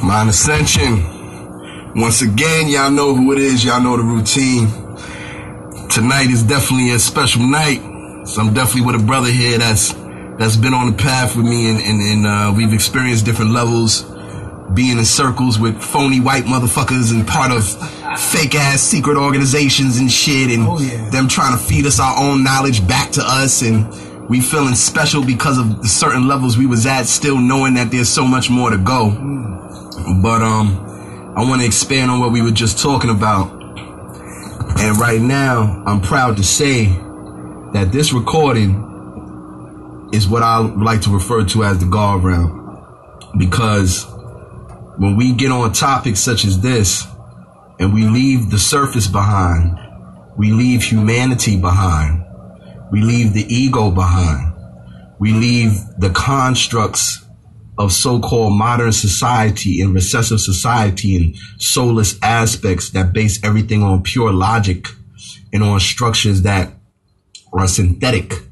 Mind Ascension. Once again, y'all know who it is. Y'all know the routine. Tonight is definitely a special night. So I'm definitely with a brother here that's been on the path with me, and we've experienced different levels, being in circles with phony white motherfuckers and part of fake ass secret organizations and shit, and them trying to feed us our own knowledge back to us, and we feeling special because of the certain levels we was at, still knowing that there's so much more to go. But I want to expand on what we were just talking about. And right now, I'm proud to say that this recording is what I like to refer to as the guard round. Because when we get on topics such as this, and we leave the surface behind, we leave humanity behind, we leave the ego behind, we leave the constructs of so-called modern society and recessive society and soulless aspects that base everything on pure logic and on structures that are synthetic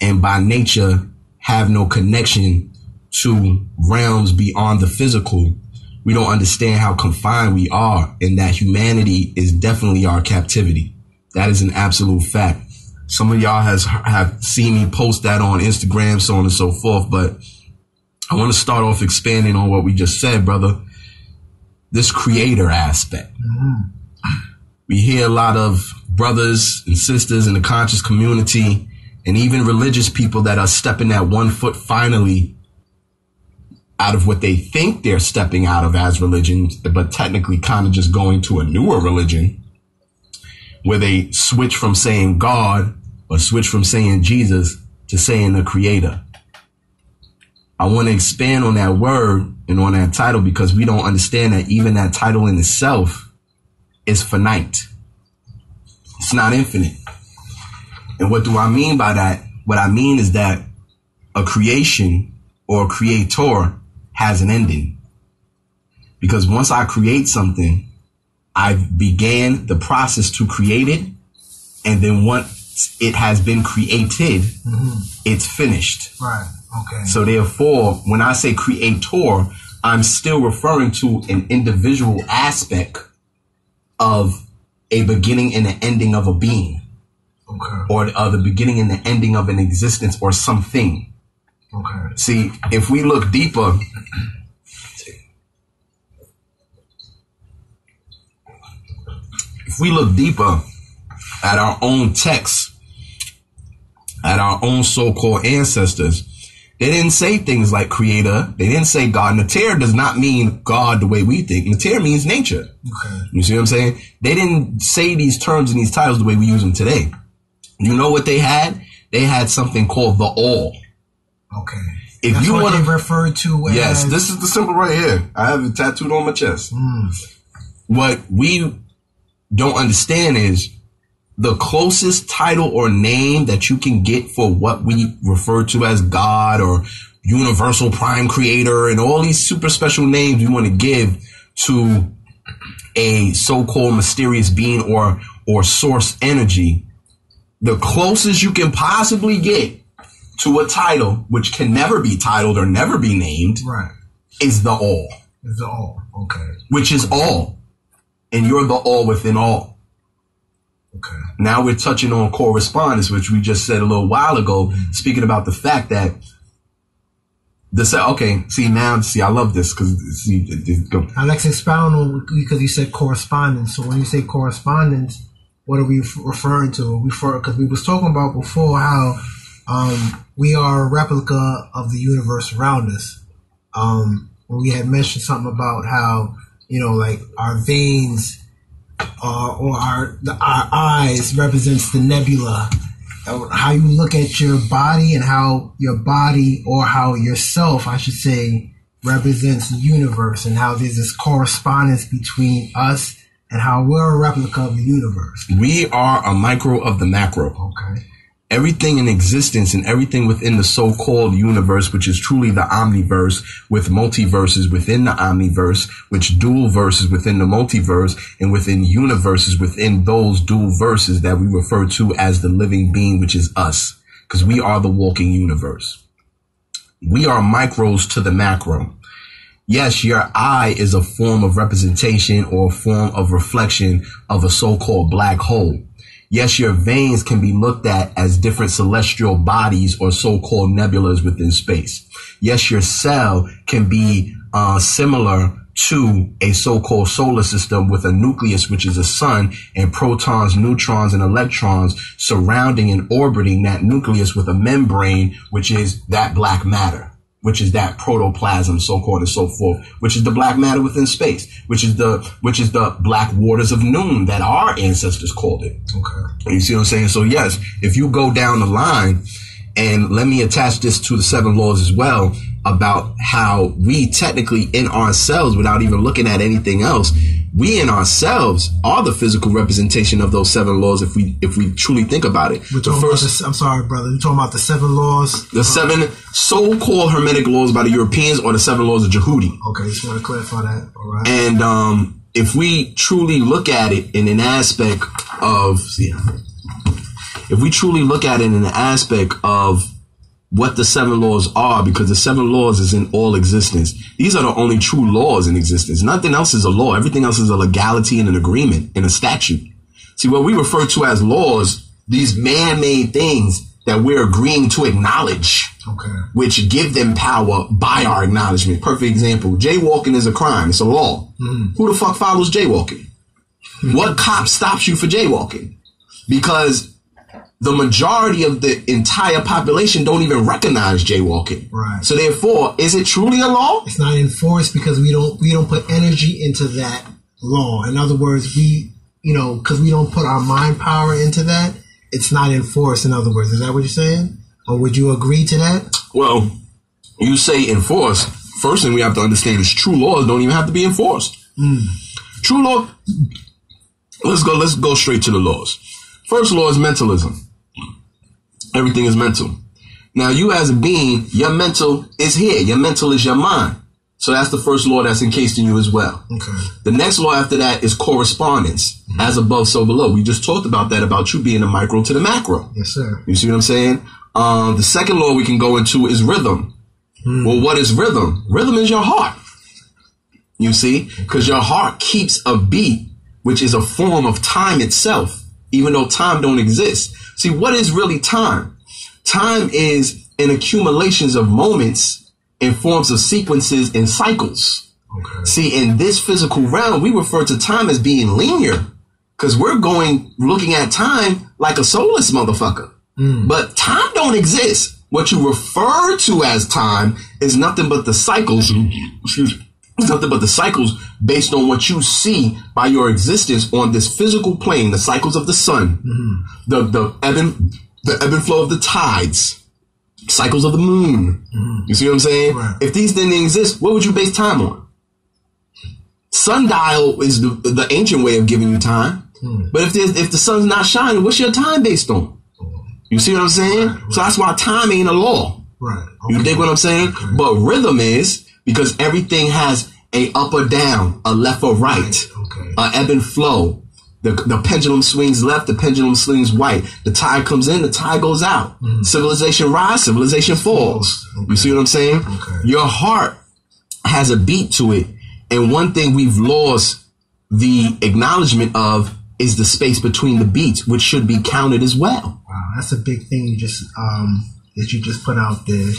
and by nature have no connection to realms beyond the physical. We don't understand how confined we are, and that humanity is definitely our captivity. That is an absolute fact. Some of y'all have seen me post that on Instagram, so on and so forth, but I want to start off expanding on what we just said, brother. This creator aspect. We hear a lot of brothers and sisters in the conscious community and even religious people that are stepping that 1 foot finally out of what they think they're stepping out of as religion, but technically kind of just going to a newer religion where they switch from saying God or switch from saying Jesus to saying the creator. I want to expand on that word and on that title because we don't understand that even that title in itself is finite. It's not infinite. And what do I mean by that? What I mean is that a creation or a creator has an ending. Because once I create something, I began the process to create it. And then once it has been created, it's finished. Right. Okay. So therefore, when I say creator, I'm still referring to an individual aspect of a beginning and an ending of a being. Okay. Or the beginning and the ending of an existence or something. Okay. See, if we look deeper, at our own texts, at our own so-called ancestors, they didn't say things like creator. They didn't say God. Natir does not mean God the way we think. Natir means nature. Okay. You see what I'm saying? They didn't say these terms and these titles the way we use them today. You know what they had? They had something called the all. Okay. If That's you what want they to refer to as... Yes, this is the symbol right here. I have it tattooed on my chest. What we don't understand is the closest title or name that you can get for what we refer to as God or universal prime creator and all these super special names we want to give to a so-called mysterious being or source energy, the closest you can possibly get to a title, which can never be titled or never be named, right, is the all. Is the all. Okay. Which is all. And you're the all within all. Okay. Now we're touching on correspondence, which we just said a little while ago, speaking about the fact that I love this because I'd like to expound on, because you said correspondence. So when you say correspondence, what are we referring to? Because we was talking about before how we are a replica of the universe around us. When we had mentioned something about how, like our veins or our eyes represents the nebula, how you look at your body and how your body, or how yourself, I should say, represents the universe, and how there's this correspondence between us and how we're a replica of the universe. We are a micro of the macro. Okay. Everything in existence and everything within the so-called universe, which is truly the omniverse, with multiverses within the omniverse, which dual verses within the multiverse, and within universes within those dual verses that we refer to as the living being, which is us, because we are the walking universe. We are micros to the macro. yes, your eye is a form of representation or a form of reflection of a so-called black hole. Yes, your veins can be looked at as different celestial bodies or so-called nebulas within space. Yes, your cell can be similar to a so-called solar system with a nucleus, which is a sun, and protons, neutrons, and electrons surrounding and orbiting that nucleus with a membrane, which is that black matter, which is that protoplasm, so-called, and so forth, which is the black matter within space, which is the black waters of noon that our ancestors called it. Okay. You see what I'm saying? So yes, if you go down the line, and let me attach this to the 7 laws as well, about how we technically in ourselves, without even looking at anything else, we in ourselves are the physical representation of those 7 laws if we truly think about it. I'm sorry, brother. You're talking about the 7 laws? The 7 so-called Hermetic laws by the Europeans, or the 7 laws of Jehudi. Okay, just want to clarify that. All right. And if we truly look at it in an aspect of... If we truly look at it in an aspect of what the 7 laws are, because the 7 laws is in all existence. These are the only true laws in existence. Nothing else is a law. Everything else is a legality and an agreement and a statute. See, what we refer to as laws, these man-made things that we're agreeing to acknowledge, which give them power by our acknowledgement. Perfect example. Jaywalking is a crime. It's a law. Who the fuck follows jaywalking? What cop stops you for jaywalking? Because the majority of the entire population don't even recognize jaywalking. Right. So therefore, is it truly a law? It's not enforced because we don't put energy into that law. In other words, because we don't put our mind power into that, it's not enforced. In other words, is that what you're saying? Or would you agree to that? Well, you say enforced. First thing we have to understand is true laws don't even have to be enforced. True law. Let's go straight to the laws. First law is mentalism. Everything is mental. Now, you as a being, your mental is here. Your mental is your mind. So that's the first law that's encased in you as well. Okay. The next law after that is correspondence. As above, so below. We just talked about that, about you being the micro to the macro. Yes, sir. You see what I'm saying? The second law we can go into is rhythm. Well, what is rhythm? Rhythm is your heart. You see? Because your heart keeps a beat, which is a form of time itself, even though time don't exist. See, what is really time? Time is an accumulations of moments in forms of sequences and cycles. Okay. See, in this physical realm, we refer to time as being linear because we're looking at time like a soulless motherfucker. But time don't exist. What you refer to as time is nothing but the cycles. It's nothing but the cycles based on what you see by your existence on this physical plane, the cycles of the sun, the ebb and flow of the tides, cycles of the moon. You see what I'm saying? Right. If these didn't exist, what would you base time on? Sundial is the ancient way of giving you time. But if the sun's not shining, what's your time based on? You see what I'm saying? Right. So that's why time ain't a law. Right. Okay. You dig what I'm saying? Okay. But rhythm is, because everything has a up or down, a left or right, a ebb and flow. The pendulum swings left, the pendulum swings right. The tide comes in, the tide goes out. Civilization rise, civilization falls. You see what I'm saying? Your heart has a beat to it. And one thing we've lost the acknowledgement of is the space between the beats, which should be counted as well. Wow, that's a big thing you just put out there.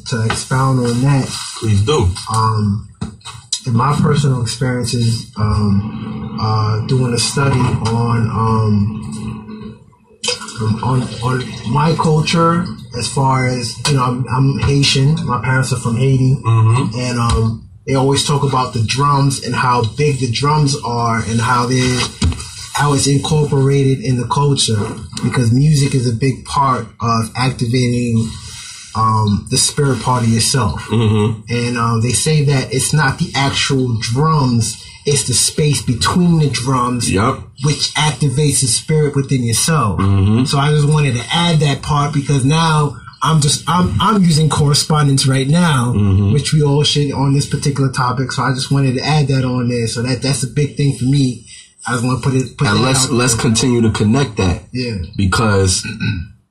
To expound on that, please do. In my personal experiences, doing a study on my culture, as far as I'm Haitian. My parents are from Haiti, and they always talk about the drums and how big the drums are and how it's incorporated in the culture, because music is a big part of activating the spirit part of yourself. And they say that it's not the actual drums, it's the space between the drums, which activates the spirit within yourself. So I just wanted to add that part, because now I'm using correspondence right now, which we all should on this particular topic. So I just wanted to add that on there. So that's a big thing for me. I just want to put and let's continue to connect that. Yeah. Because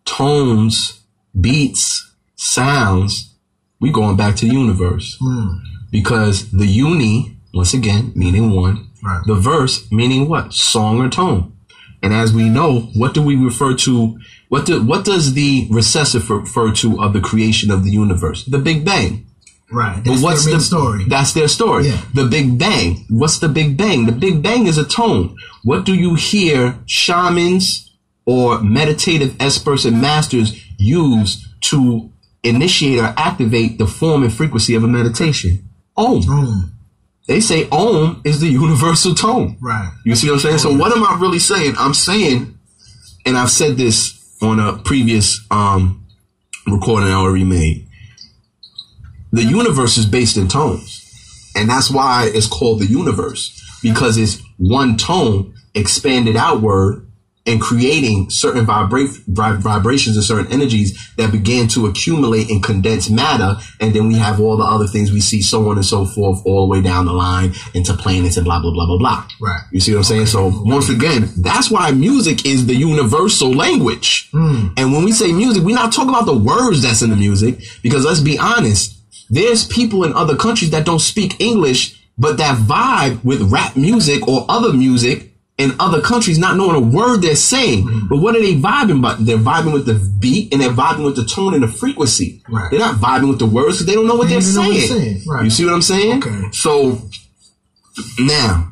tones, beats, sounds, we going back to the universe. Because the uni, once again, meaning one, right. The verse meaning what? Song or tone. And as we know, what do we refer to? What does the recessive refer to of the creation of the universe? The Big Bang. Right. That's what's their main story. That's their story. Yeah. The Big Bang. What's the Big Bang? The Big Bang is a tone. What do you hear shamans or meditative experts and masters use to initiate or activate the form and frequency of a meditation? Om. They say Om is the universal tone. Right. You see what I'm saying? So what am I really saying? I'm saying, and I've said this on a previous recording I already made, the universe is based in tones. And that's why it's called the universe, because it's one tone expanded outward and creating certain vibrations and certain energies that began to accumulate and condense matter. And then we have all the other things we see, so on and so forth, all the way down the line into planets and blah, blah, blah, blah, blah. Right. You see what I'm saying? So once again, that's why music is the universal language. And when we say music, we're not talking about the words that's in the music, because let's be honest, there's people in other countries that don't speak English, but that vibe with rap music or other music in other countries, not knowing a word they're saying. But what are they vibing about? They're vibing with the beat and they're vibing with the tone and the frequency. Right. They're not vibing with the words because they don't know what they're saying. Right. You see what I'm saying? Okay. So now,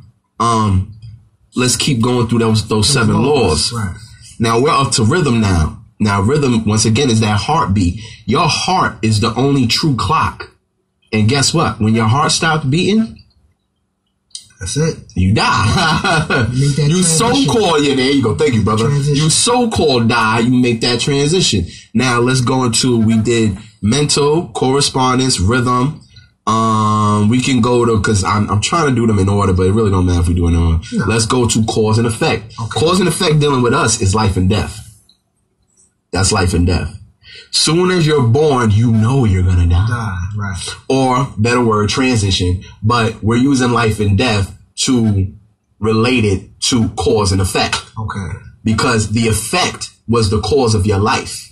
let's keep going through those 7 laws. Right. Now we're up to rhythm now. Now rhythm, once again, is that heartbeat. Your heart is the only true clock. And guess what? When your heart stops beating, that's it. you die. You so-called, yeah, there you go. Thank you, brother. You so-called die, you make that transition. Now let's go into, we did mental, correspondence, rhythm. We can go to, because I'm trying to do them in order, but it really don't matter if we do it in order. No. Let's go to cause and effect. Okay. Cause and effect dealing with us is life and death. That's life and death. Soon as you're born, you know you're going to die. Right. Or, better word, transition. But we're using life and death to relate it to cause and effect. Okay. Because the effect was the cause of your life.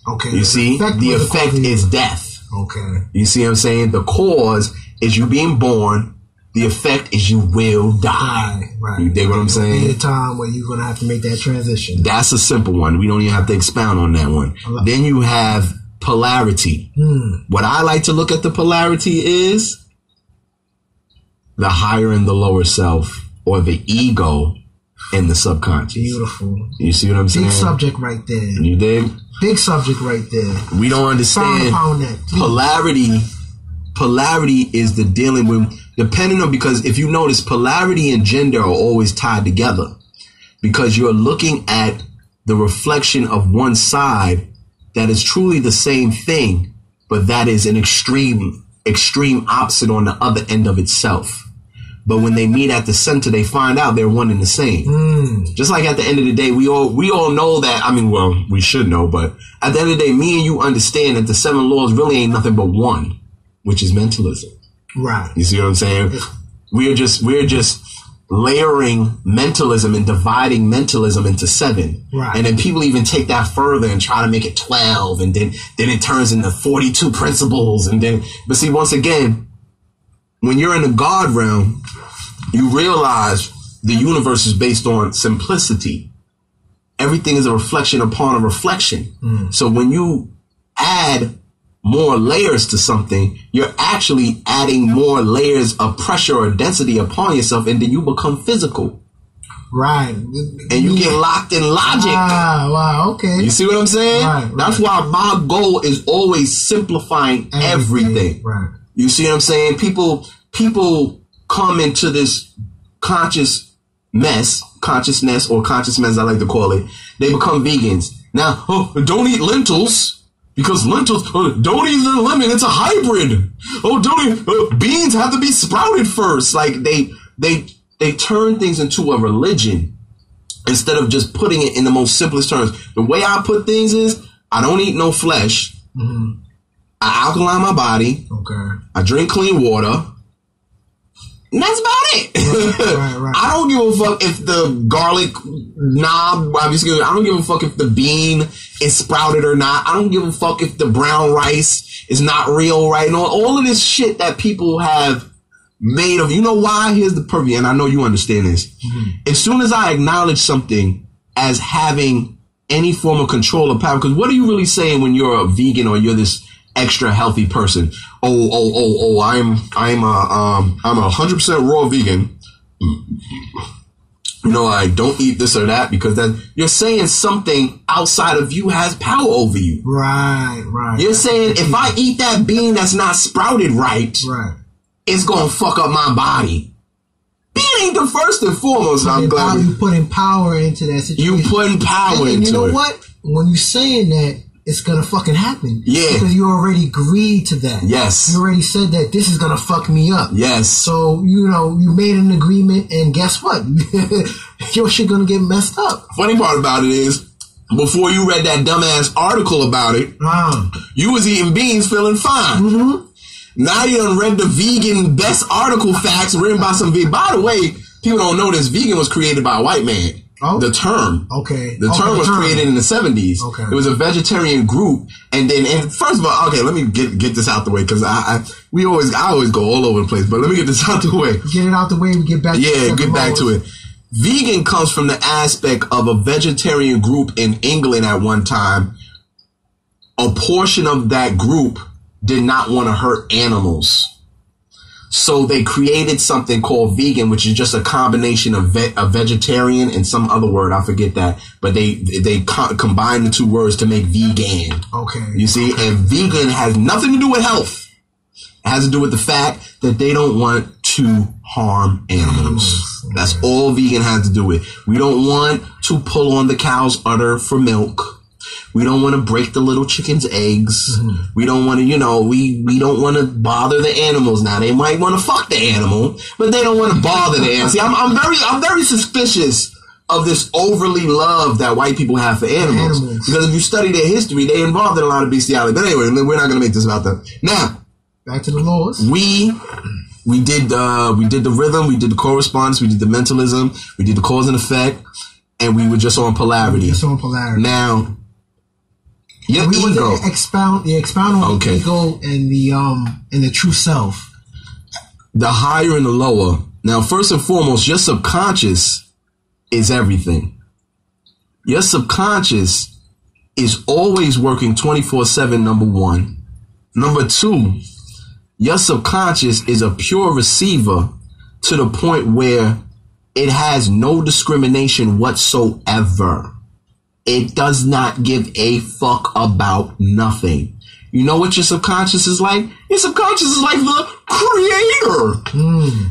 Okay. You see? The effect is death. Okay. You see what I'm saying? The cause is you being born. The effect is you will die. Right. You dig what I'm saying? There'll be a time where you're going to have to make that transition. That's a simple one. We don't even have to expound on that one. Then you have polarity. What I like to look at the polarity is the higher and the lower self, or the ego and the subconscious. Beautiful. You see what I'm saying? Big subject right there. You dig? Big subject right there. We don't understand polarity. Polarity is the dealing with, depending on, because if you notice, polarity and gender are always tied together, because you're looking at the reflection of one side that is truly the same thing, but that is an extreme opposite on the other end of itself. But when they meet at the center, they find out they're one and the same. Just like at the end of the day, we all know that. I mean, well, we should know, but at the end of the day, me and you understand that the 7 laws really ain't nothing but one, which is mentalism. Right. You see what I'm saying? We're just layering mentalism and dividing mentalism into 7. Right. And then people even take that further and try to make it 12, and then it turns into 42 principles, but see, once again, when you're in the God realm, you realize the universe is based on simplicity. Everything is a reflection upon a reflection. So when you add more layers to something, you're actually adding more layers of pressure or density upon yourself, and then you become physical. Right. And you get locked in logic. Wow, okay. You see what I'm saying? Right. That's why my goal is always simplifying everything. Right. You see what I'm saying? People come into this consciousness, or consciousness, I like to call it. They become vegans. Now, don't eat lentils, because lentils, don't eat the lemon, it's a hybrid. Beans have to be sprouted first. Like they turn things into a religion instead of just putting it in the most simplest terms. The way I put things is, I don't eat no flesh. I alkaline my body. Okay. I drink clean water. And that's about it. Right. I don't give a fuck if the garlic knob, obviously, I don't give a fuck if the bean is sprouted or not. I don't give a fuck if the brown rice is not real, right? And all of this shit that people have made of, you know why? Here's the purview, and I know you understand this. Mm-hmm. As soon as I acknowledge something as having any form of control or power, because what are you really saying when you're a vegan or you're this extra healthy person? I'm a 100% raw vegan. You know, I don't eat this or that, because then you're saying something outside of you has power over you. Right. You're saying if I eat that bean that's not sprouted right, it's gonna fuck up my body. Bean ain't the first and foremost. I'm glad you putting power into that situation. You putting power into it. And you know what? When you saying that, it's gonna fucking happen. Yeah. Because you already agreed to that. Yes. You already said that this is gonna fuck me up. Yes. So, you know, you made an agreement, and guess what? Your shit gonna get messed up. Funny part about it is, before you read that dumbass article about it, you was eating beans feeling fine. Mm-hmm. Now you done read the vegan best article facts written by some vegan. By the way, people don't know this. Vegan was created by a white man. Oh. The term. Okay. The term was created in the 70s. Okay. It was a vegetarian group. And first of all, okay, let me get this out the way, because I always go all over the place, but let me get this out the way. Get it out the way and get back to it. Yeah, get back to it. Vegan comes from the aspect of a vegetarian group in England at one time. A portion of that group did not want to hurt animals. So they created something called vegan, which is just a combination of a vegetarian and some other word. I forget that. But they combined the two words to make vegan. Okay. You see? Okay. And vegan has nothing to do with health. It has to do with the fact that they don't want to harm animals. Okay. That's all vegan has to do with. We don't want to pull on the cow's udder for milk. We don't want to break the little chicken's eggs. Mm-hmm. We don't want to, we don't want to bother the animals. Now, they might want to fuck the animal, but they don't want to bother the animal. See, I'm very suspicious of this overly love that white people have for animals. Because if you study their history, they involved in a lot of bestiality. But anyway, we're not going to make this about them. Now, back to the laws. We did the rhythm, we did the correspondence, we did the mentalism, we did the cause and effect, and we were just on polarity. Now, your ego. Expound on the ego and the true self. The higher and the lower. Now, first and foremost, your subconscious is everything. Your subconscious is always working 24/7, number one. Number two, your subconscious is a pure receiver to the point where it has no discrimination whatsoever. It does not give a fuck about nothing. You know what your subconscious is like? Your subconscious is like the creator.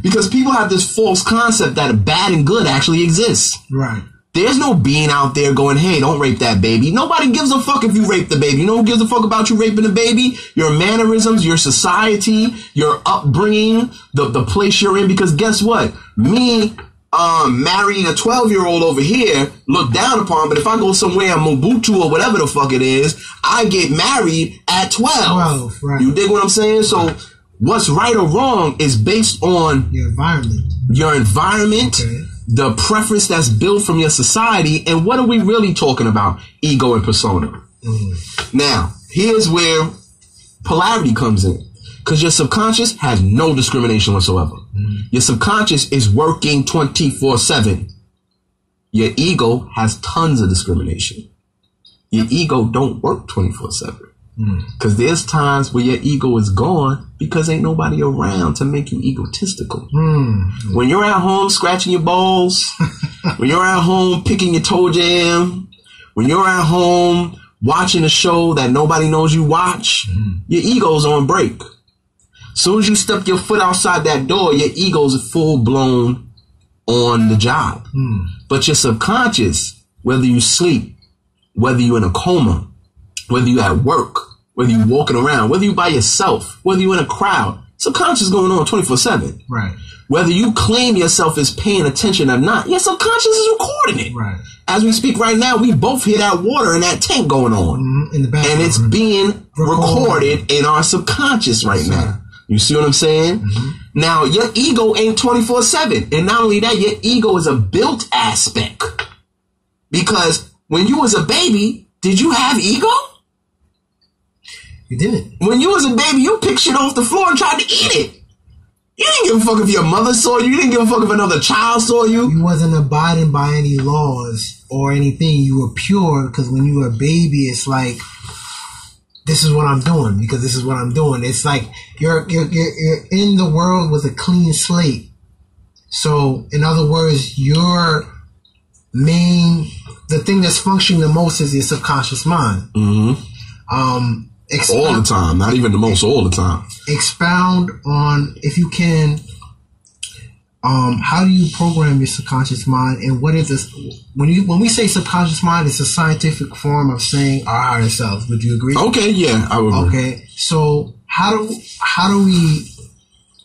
Because people have this false concept that bad and good actually exists. Right. There's no being out there going, hey, don't rape that baby. Nobody gives a fuck if you rape the baby. You know who gives a fuck about you raping the baby? Your mannerisms, your society, your upbringing, the place you're in. Because guess what? Me marrying a 12-year-old over here looked down upon, but if I go somewhere in Mobutu or whatever the fuck it is, I get married at 12. Right. You dig what I'm saying? So what's right or wrong is based on your environment, okay, the preference that's built from your society, and what are we really talking about? Ego and persona. Now, here's where polarity comes in. Because your subconscious has no discrimination whatsoever. Your subconscious is working 24/7. Your ego has tons of discrimination. Your ego don't work 24/7. Because there's times where your ego is gone because ain't nobody around to make you egotistical. When you're at home scratching your balls, when you're at home picking your toe jam, when you're at home watching a show that nobody knows you watch, your ego's on break. Soon as you step your foot outside that door, your ego's full blown on the job. But your subconscious, whether you sleep, whether you're in a coma, whether you at work, whether you walking around, whether you by yourself, whether you in a crowd, subconscious is going on 24/7. Right. Whether you claim yourself as paying attention or not, your subconscious is recording it. Right. As we speak right now, we both hear that water in that tank going on. In the background. And it's being recorded in our subconscious right now. You see what I'm saying? Now, your ego ain't 24/7. And not only that, your ego is a built aspect. Because when you was a baby, did you have ego? You didn't. When you was a baby, you picked shit off the floor and tried to eat it. You didn't give a fuck if your mother saw you. You didn't give a fuck if another child saw you. You wasn't abiding by any laws or anything. You were pure because when you were a baby, it's like, this is what I'm doing because this is what I'm doing. It's like you're in the world with a clean slate. So, in other words, the thing that's functioning the most is your subconscious mind. All the time, not even the most, all the time. Expound on, if you can, how do you program your subconscious mind, and what is this? When we say subconscious mind, it's a scientific form of saying our higher selves. Would you agree? Okay, yeah, I would agree. Okay, so how do we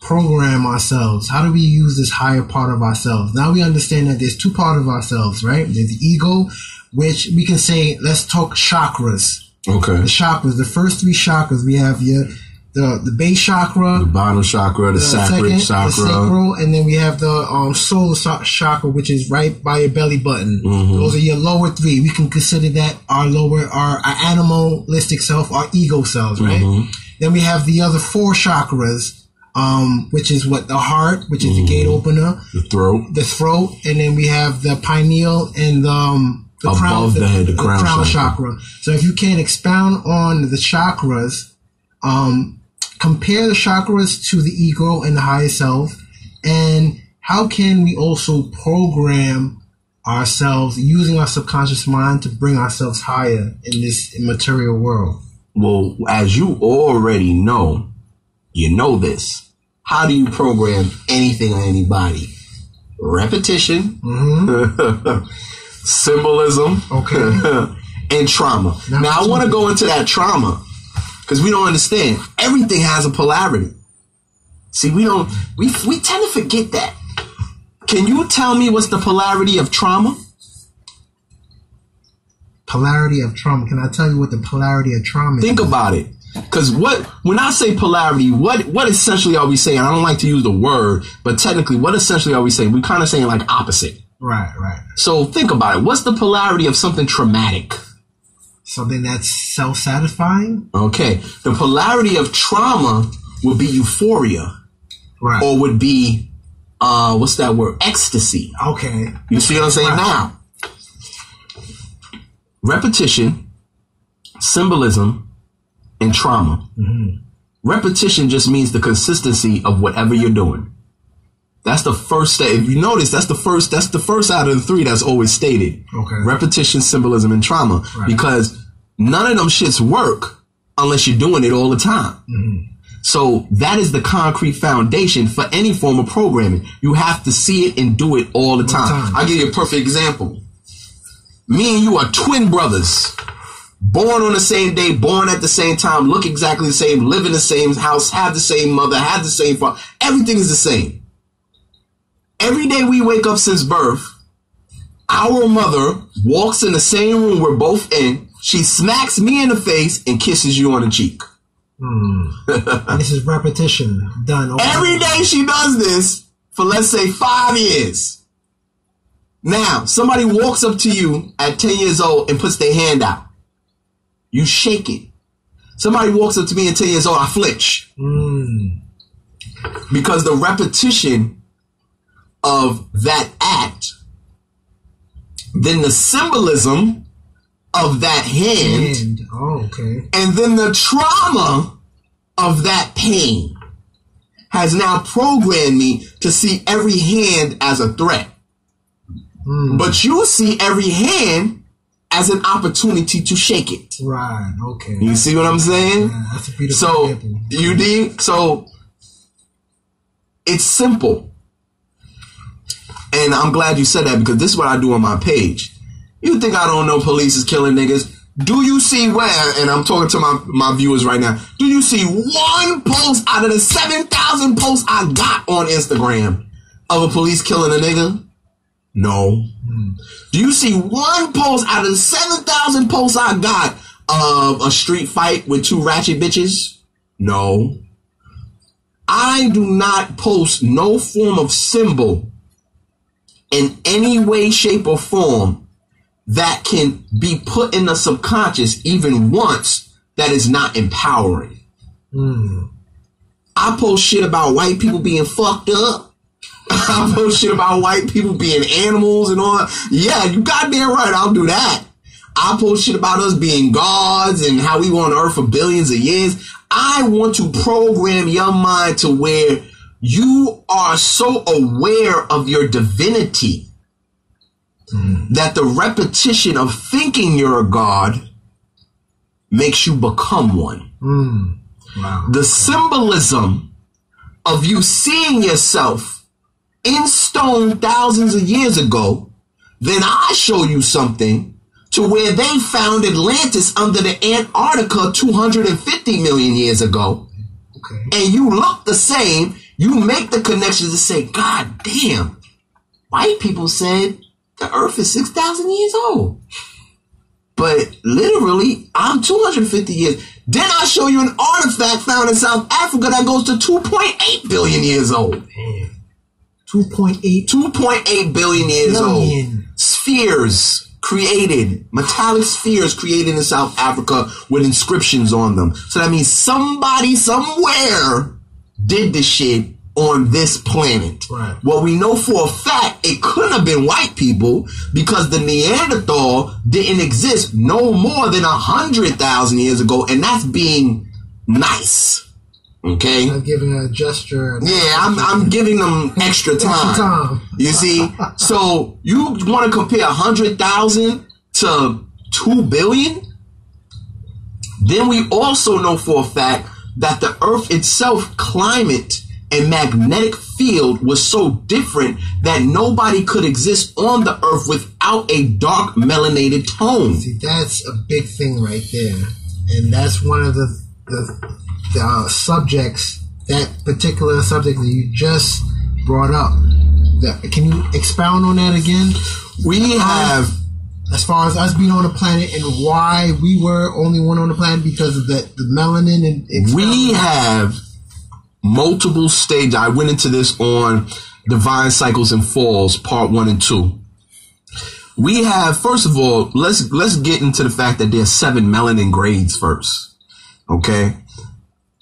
program ourselves? How do we use this higher part of ourselves? Now we understand that there's two parts of ourselves, right? There's the ego, which we can say, let's talk chakras. Okay. The chakras, the first three chakras, we have the base chakra, the bottom chakra, the sacral chakra, the sacral, and then we have the solar chakra, which is right by your belly button. Those are your lower three. We can consider that our animalistic self, our ego selves, right? Then we have the other four chakras, which is the heart, which is the gate opener, the throat, and then we have the pineal and the crown chakra. So if you can expound on the chakras, compare the chakras to the ego and the higher self, and how can we also program ourselves using our subconscious mind to bring ourselves higher in this material world? Well, as you already know, you know this. How do you program anything or anybody? Repetition. Symbolism, and trauma. Now I want to go into that trauma because we don't understand. Everything has a polarity. See, we tend to forget that. Can you tell me what's the polarity of trauma? Polarity of trauma. Can I tell you what the polarity of trauma is? Think about it. Because when I say polarity, what essentially are we saying? I don't like to use the word, but technically, what essentially are we saying? We're kind of saying like opposite. Right. So think about it. What's the polarity of something traumatic? Something that's self-satisfying? Okay. The polarity of trauma would be euphoria. Right. Or would be, what's that word? Ecstasy. Okay. You see what I'm saying? Now, repetition, symbolism, and trauma. Repetition just means the consistency of whatever you're doing. That's the first step. If you notice, that's the first out of the three that's always stated. Okay. Repetition, symbolism, and trauma. Right. Because none of them shits work unless you're doing it all the time. So that is the concrete foundation for any form of programming. You have to see it and do it all the time. I'll give you a perfect example. Me and you are twin brothers. Born on the same day, born at the same time, look exactly the same, live in the same house, have the same mother, have the same father. Everything is the same. Every day we wake up since birth, our mother walks in the same room we're both in. She smacks me in the face and kisses you on the cheek. And this is repetition done. Every day she does this for, let's say, 5 years. Now, somebody walks up to you at 10 years old and puts their hand out. You shake it. Somebody walks up to me at 10 years old, I flinch. Because the repetition of that act, then the symbolism of that hand, and then the trauma of that pain has now programmed me to see every hand as a threat. But you see every hand as an opportunity to shake it. Right, okay. You see what I'm saying? Yeah, that's a beautiful example. You dig? So it's simple. And I'm glad you said that because this is what I do on my page. You think I don't know police is killing niggas? Do you see where, and I'm talking to my viewers right now, do you see one post out of the 7,000 posts I got on Instagram of a police killing a nigga? No. Do you see one post out of the 7,000 posts I got of a street fight with two ratchet bitches? No. I do not post no form of symbol in any way, shape, or form that can be put in the subconscious even once that is not empowering. I post shit about white people being fucked up. I post shit about white people being animals and all that. Yeah, you goddamn right, I'll do that. I post shit about us being gods and how we were on Earth for billions of years. I want to program your mind to where you are so aware of your divinity that the repetition of thinking you're a god makes you become one. Wow. The symbolism of you seeing yourself in stone thousands of years ago, then I show you something to where they found Atlantis under the Antarctica 250 million years ago. Okay. And you look the same, you make the connections to say, God damn, white people said the earth is 6,000 years old. But literally, I'm 250 years. Then I show you an artifact found in South Africa that goes to 2.8 billion years old. 2.8 billion years old. Spheres created, metallic spheres created in South Africa with inscriptions on them. So that means somebody somewhere did this shit on this planet. Right. Well, we know for a fact it couldn't have been white people because the Neanderthal didn't exist no more than 100,000 years ago, and that's being nice. Okay? I'm giving a gesture. Yeah, I'm giving them extra time. You see? So you want to compare 100,000 to 2 billion? Then we also know for a fact that the Earth itself, climate and magnetic field was so different that nobody could exist on the Earth without a dark melanated tone. See, that's a big thing right there. And that's one of the subjects, that particular subject that you just brought up. Can you expound on that again? We have, as far as us being on the planet and why we were only one on the planet because of the melanin and we have multiple stages. I went into this on Divine Cycles and Falls, part 1 and 2. We have, first of all, let's get into the fact that there's 7 melanin grades first. Okay?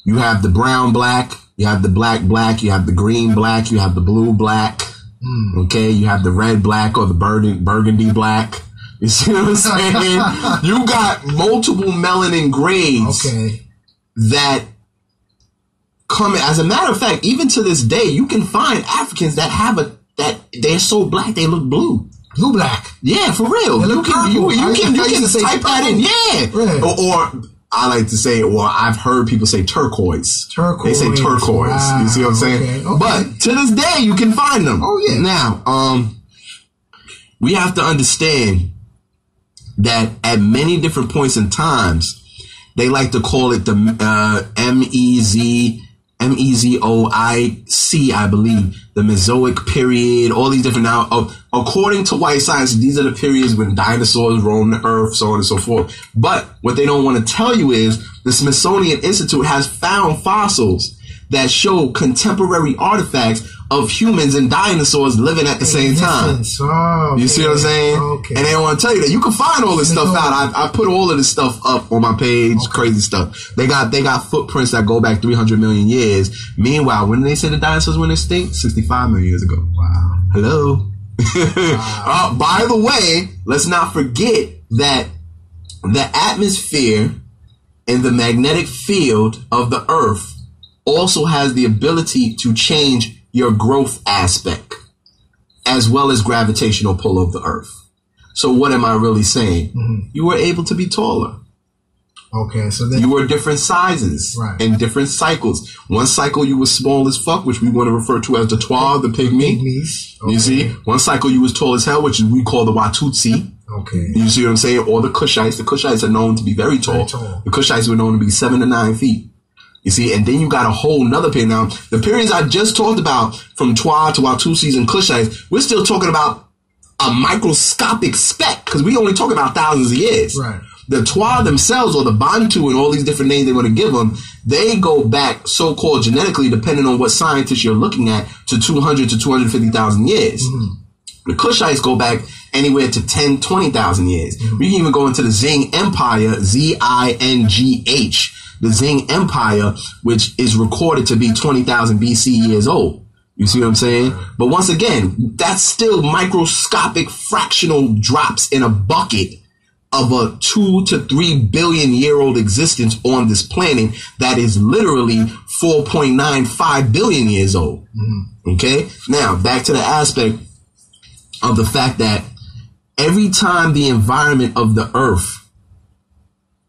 You have the brown black, you have the black black, you have the green black, you have the blue black. Okay? You have the red black or the burgundy black. You see what I'm saying? You got multiple melanin grades that come. As a matter of fact, even to this day, you can find Africans that have that they're so black they look blue. Blue black. Yeah, for real. You can type that in. Yeah. Right. Or I like to say, well, I've heard people say turquoise. They say turquoise. Wow. You see what I'm saying? Okay. But to this day, you can find them. Oh, yeah. Now, we have to understand that at many different points in times, they like to call it the Mesozoic, I believe, the Mesozoic period, all these different, now, according to white science, these are the periods when dinosaurs roamed the earth, so on and so forth. But what they don't want to tell you is the Smithsonian Institute has found fossils that show contemporary artifacts of humans and dinosaurs living at the same time. Oh, okay. You see what I'm saying? Okay. And they don't want to tell you that. You can find all this stuff out. I put all of this stuff up on my page. Okay. Crazy stuff. They got footprints that go back 300 million years. Meanwhile, when they say the dinosaurs went extinct, 65 million years ago. Wow. Hello. Wow. By the way, let's not forget that the atmosphere and the magnetic field of the Earth also has the ability to change your growth aspect as well as gravitational pull of the Earth. So what am I really saying? Mm-hmm. You were able to be taller. Okay, so then you were different sizes and different cycles. One cycle you were small as fuck, which we want to refer to as the Twa, the pygmy. Okay. You see? One cycle you was tall as hell, which we call the Watutsi. Okay. You see what I'm saying? Or the Kushites. The Kushites are known to be very tall. The Kushites were known to be 7 to 9 feet. You see, and then you got a whole nother period. Now, the periods I just talked about, from Twa to Watusis and Kushites, we're still talking about a microscopic speck, because we only talk about thousands of years. Right. The Twa themselves, or the Bantu and all these different names they want to give them, they go back so-called genetically, depending on what scientist you're looking at, to 200 to 250,000 years. The Kushites go back anywhere to 10, 20,000 years. We can even go into the Zing Empire, Z-I-N-G-H, the Zing Empire, which is recorded to be 20,000 BC years old. You see what I'm saying? But once again, that's still microscopic fractional drops in a bucket of a 2 to 3 billion year old existence on this planet that is literally 4.95 billion years old. Okay? Now, back to the aspect of the fact that every time the environment of the Earth,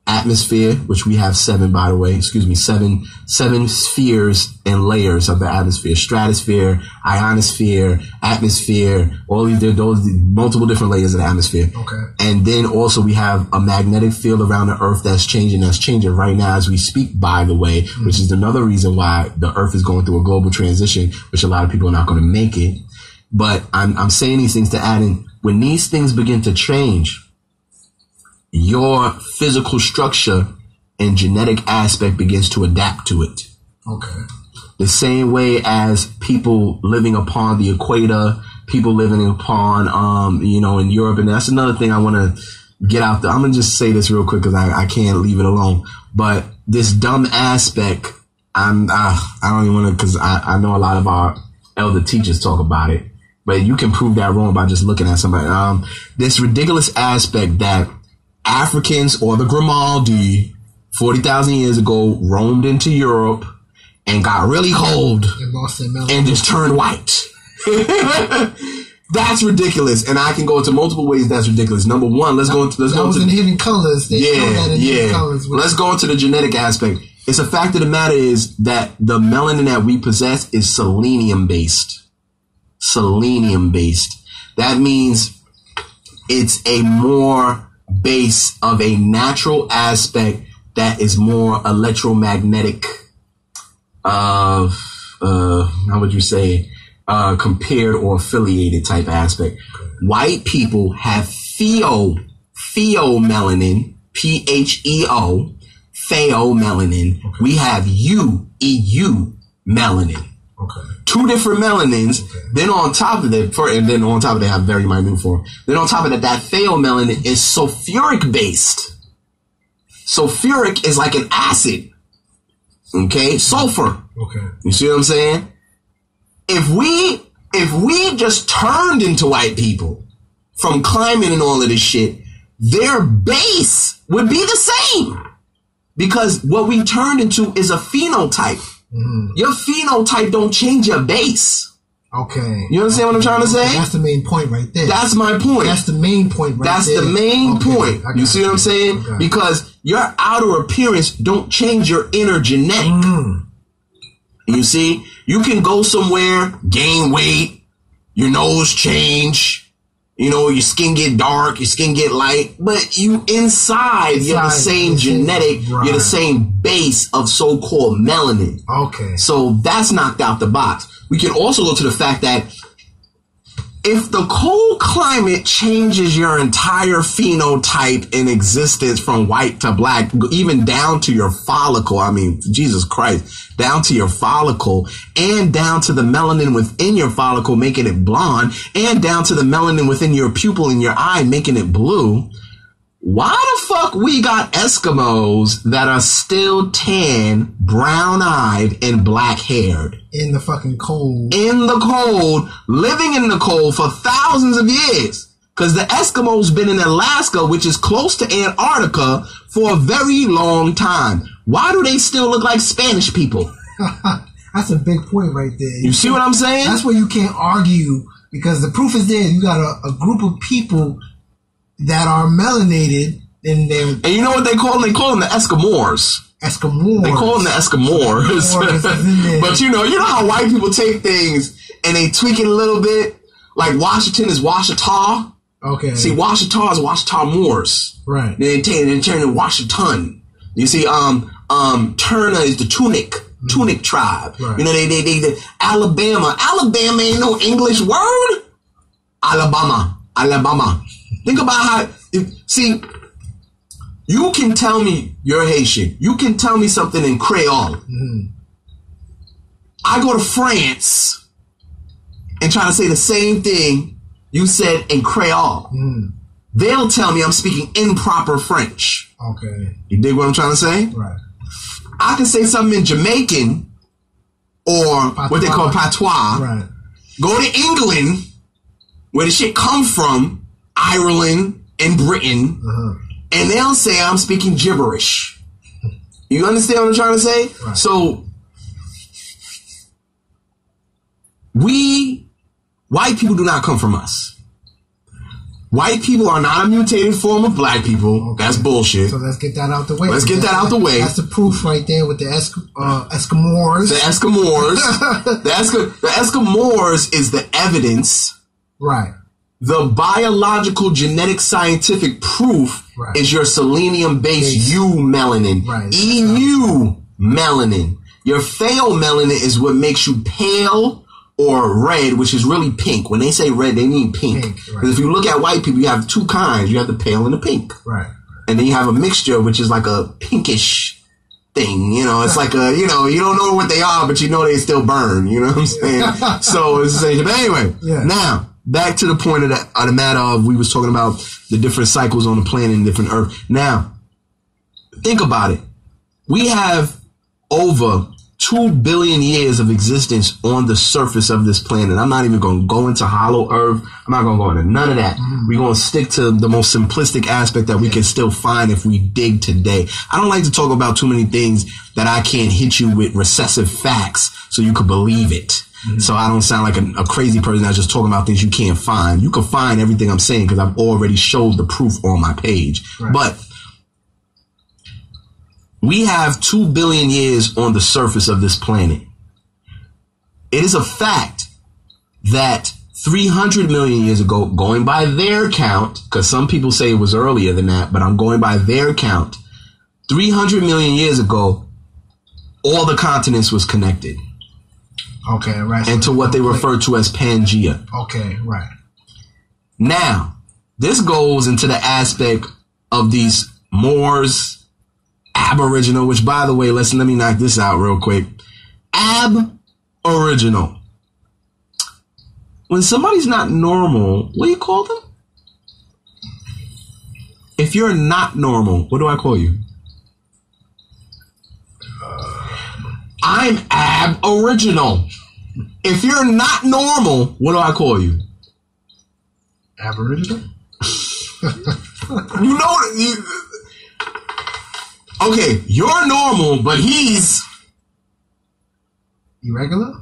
atmosphere, which we have 7, by the way, seven spheres and layers of the atmosphere: stratosphere, ionosphere, atmosphere, all those multiple different layers of the atmosphere. Okay. And then also we have a magnetic field around the Earth that's changing right now as we speak, by the way, which is another reason why the Earth is going through a global transition, which a lot of people are not going to make it. But I'm saying these things to add in, when these things begin to change, your physical structure and genetic aspect begins to adapt to it. Okay. The same way as people living upon the equator, people living upon, in Europe. And that's another thing I want to get out there. I'm going to just say this real quick because I can't leave it alone. But this dumb aspect, I don't even want to, because I know a lot of our elder teachers talk about it, but you can prove that wrong by just looking at somebody. This ridiculous aspect that Africans or the Grimaldi 40,000 years ago roamed into Europe and got really cold and just turned white. That's ridiculous, and I can go into multiple ways that's ridiculous. Number one, let's go into the hidden colors. Let's go into the genetic aspect. It's a fact of the matter is that the melanin that we possess is selenium based. That means it's a more base of a natural aspect that is more electromagnetic, how would you say, compared or affiliated type aspect. White people have pheomelanin, P-H-E-O, pheomelanin. Okay. We have EU melanin. Okay. 2 different melanins. Okay. Then on top of that, have very minute form. Then on top of that pheomelanin is sulfuric based. Sulfuric is like an acid. Okay, sulfur. Okay. You see what I'm saying? If we just turned into white people from climbing and all of this shit, their base would be the same. Because what we turned into is a phenotype. Your phenotype don't change your base. Okay. You understand what I'm trying to say? That's the main point right there. That's my point. That's the main point right there. That's the main point. You see what I'm saying? Because your outer appearance don't change your inner genetic. You see? You can go somewhere, gain weight, your nose change, your skin get dark, your skin get light, but you're the same genetic, right. You're the same base of so-called melanin. Okay. So that's knocked out the box. We can also go to the fact that if the cold climate changes your entire phenotype in existence from white to black, even down to your follicle, Jesus Christ, down to your follicle and down to the melanin within your follicle, making it blonde, and down to the melanin within your pupil in your eye, making it blue. Why the fuck we got Eskimos that are still tan, brown-eyed, and black-haired? In the fucking cold. In the cold, living in the cold for thousands of years. Because the Eskimos been in Alaska, which is close to Antarctica, for a very long time. Why do they still look like Spanish people? That's a big point right there. You see what I'm saying? That's where you can't argue, because the proof is there. You got a group of people that are melanated, and you know what they call them? They call them the Eskimors. Eskimors. They call them the Eskimors. But you know how white people take things and they tweak it a little bit. Like Washington is Washita. Okay. See, Washita is Washita Moors. Right. Then they turn to Washington. You see, Turner is the Tunic tribe. Right. You know, they Alabama. Alabama ain't no English word. Alabama. Think about how, see, You can tell me you're Haitian. You can tell me something in Creole. I go to France and try to say the same thing you said in Creole. They'll tell me I'm speaking improper French. Okay. You dig what I'm trying to say? Right. I can say something in Jamaican or patois. What they call patois. Right. Go to England, where the shit come from, Ireland and Britain, and they'll say I'm speaking gibberish. You understand what I'm trying to say? Right. So, white people do not come from us. White people are not a mutated form of black people. Okay. That's bullshit. So let's get that out the way. Let's get that out the way. That's the proof right there with the Eskimos. The Eskimos. The Eskimos is the evidence. Right. The biological, genetic, scientific proof is your selenium-based eumelanin. Right. EU melanin. Your pheomelanin is what makes you pale or red, which is really pink. When they say red, they mean pink. Because if you look at white people, you have two kinds. You have the pale and the pink. Right. And then you have a mixture, which is like a pinkish thing. You know, it's like a, you know, you don't know what they are, but you know they still burn. You know what I'm saying? So it's the same. But anyway, now, back to the point of the matter of we was talking about the different cycles on the planet and different Earth. Now, think about it. We have over 2 billion years of existence on the surface of this planet. I'm not even going to go into hollow Earth. I'm not going to go into none of that. We're going to stick to the most simplistic aspect that we can still find if we dig today. I don't like to talk about too many things that I can't hit you with recessive facts so you could believe it. So I don't sound like a crazy person that's just talking about things you can't find. You can find everything I'm saying because I've already showed the proof on my page. But we have 2 billion years on the surface of this planet. It is a fact that 300 million years ago, going by their count, because some people say it was earlier than that, but I'm going by their count, 300 million years ago, all the continents was connected. Okay, right. And to what they refer to as Pangea. Okay, right. Now, this goes into the aspect of these Moors, Aboriginal, which, by the way, let me knock this out real quick. Aboriginal. When somebody's not normal, what do you call them? If you're not normal, what do I call you? I'm aboriginal. If you're not normal, what do I call you? Aboriginal? You know, okay, you're normal, but he's irregular.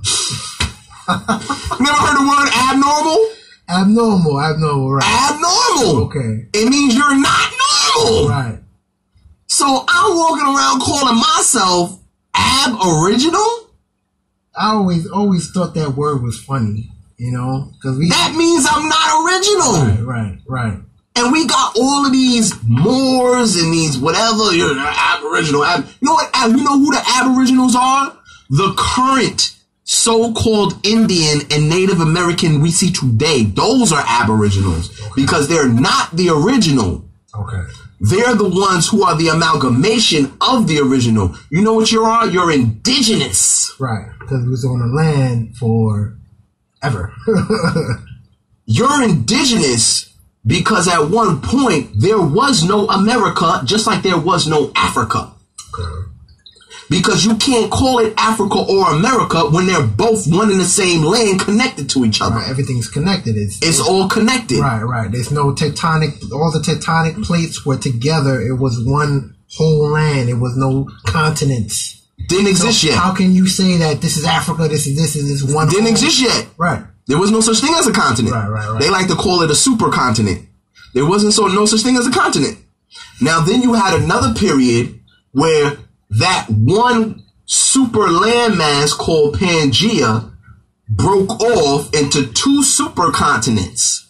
Never heard the word abnormal? Abnormal, right. Abnormal. Okay. It means you're not normal. Right. So I'm walking around calling myself aboriginal? I always thought that word was funny, you know? That means I'm not original. Right. And we got all of these Moors and these whatever, you're aboriginal. You know what? You know who the aboriginals are? The current so-called Indian and Native American we see today. Those are aboriginals because they're not the original. Okay. They're the ones who are the amalgamation of the original. You know what you are? You're indigenous. Right. Because we was on the land for ever. You're indigenous because at one point there was no America, just like there was no Africa. Okay. Because you can't call it Africa or America when they're both one in the same land connected to each other. Right, everything's connected. It's all connected. Right. There's no tectonic, all the tectonic plates were together. It was one whole land. It was no continents. Didn't exist yet. How can you say that this is Africa, this is this, and this one? Didn't exist yet. Right. There was no such thing as a continent. Right. They like to call it a supercontinent. There wasn't no such thing as a continent. Now then you had another period where that one super landmass called Pangea broke off into two supercontinents.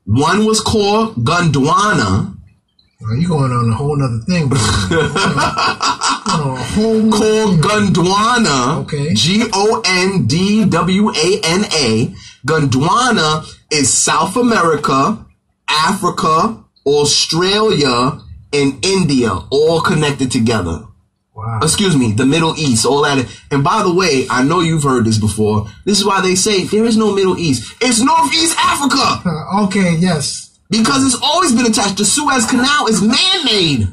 One was called Gondwana. Well, you're going on a whole nother thing. Called Gondwana. Okay. Gondwana. Gondwana is South America, Africa, Australia, and India all connected together. Wow. Excuse me, the Middle East, all that. And by the way, I know you've heard this before. This is why they say there is no Middle East. It's Northeast Africa. Okay, yes. Because it's always been attached. The Suez Canal is man-made.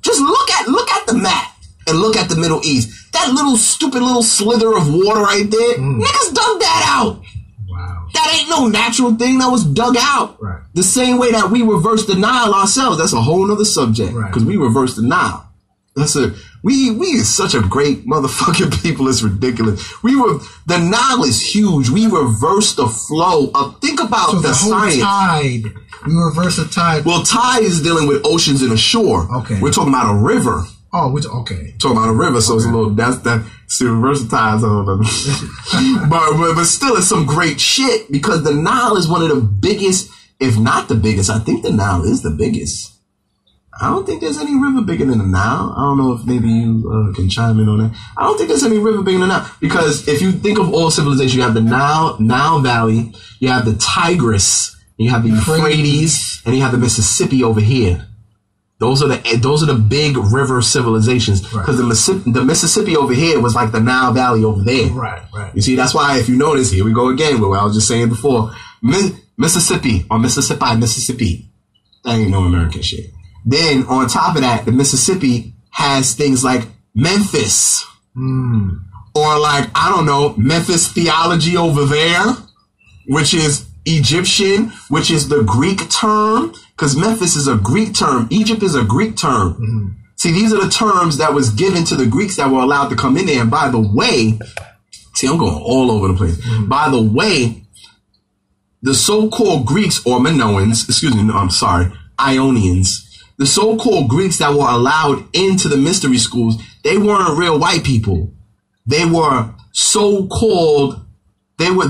Just look at the map and look at the Middle East. That little stupid little slither of water right there, niggas dug that out. Wow. That ain't no natural thing. That was dug out. Right. The same way that we reversed the Nile ourselves. That's a whole nother subject. Because we reversed the Nile. We is such a great motherfucking people. It's ridiculous. The Nile is huge. We reversed the flow of. Think about the science. Tide. We reverse the tide. Well, tide is dealing with oceans and a shore. Okay. We're talking about a river. Oh, okay. Talking about a river, so it's a little. See, reverse the tides. but still, it's some great shit because the Nile is one of the biggest, if not the biggest. I think the Nile is the biggest. I don't think there's any river bigger than the Nile. I don't know if maybe you can chime in on that. I don't think there's any river bigger than the Nile. Because if you think of all civilization, you have the Nile Valley, you have the Tigris, you have the Euphrates, and you have the Mississippi over here. Those are the big river civilizations. Because the Mississippi over here was like the Nile Valley over there. Right. You see, that's why if you notice, here we go again, what I was just saying before. Mississippi. That ain't no American shit. Then, on top of that, the Mississippi has things like Memphis. Or like, I don't know, Memphis theology over there, which is Egyptian, which is the Greek term, because Memphis is a Greek term. Egypt is a Greek term. See, these are the terms that was given to the Greeks that were allowed to come in there. And by the way, see, I'm going all over the place. By the way, the so-called Greeks, or Minoans, Ionians, the so-called Greeks that were allowed into the mystery schools, they weren't real white people. They were so-called, they were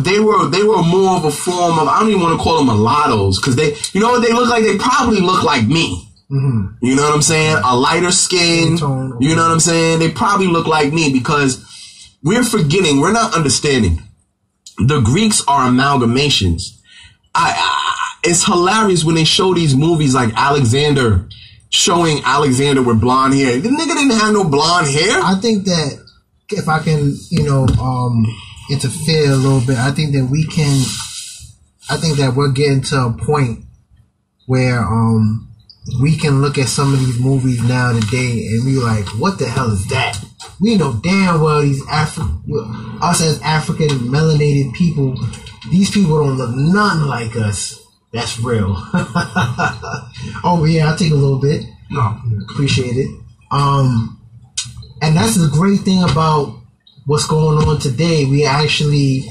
more of a form of, I don't even want to call them mulattoes, because they, you know what they look like? They probably look like me. You know what I'm saying? A lighter skin. You know what I'm saying? They probably look like me because we're not understanding. The Greeks are amalgamations. It's hilarious when they show these movies like Alexander, showing Alexander with blonde hair. The nigga didn't have no blonde hair. I think that if I can, interfere a little bit, I think that we're getting to a point where we can look at some of these movies now today and be like, what the hell is that? We know damn well us as African melanated people, these people don't look nothing like us. That's real. Oh yeah, I'll take a little bit. No, appreciate it. And that's the great thing about what's going on today. We actually,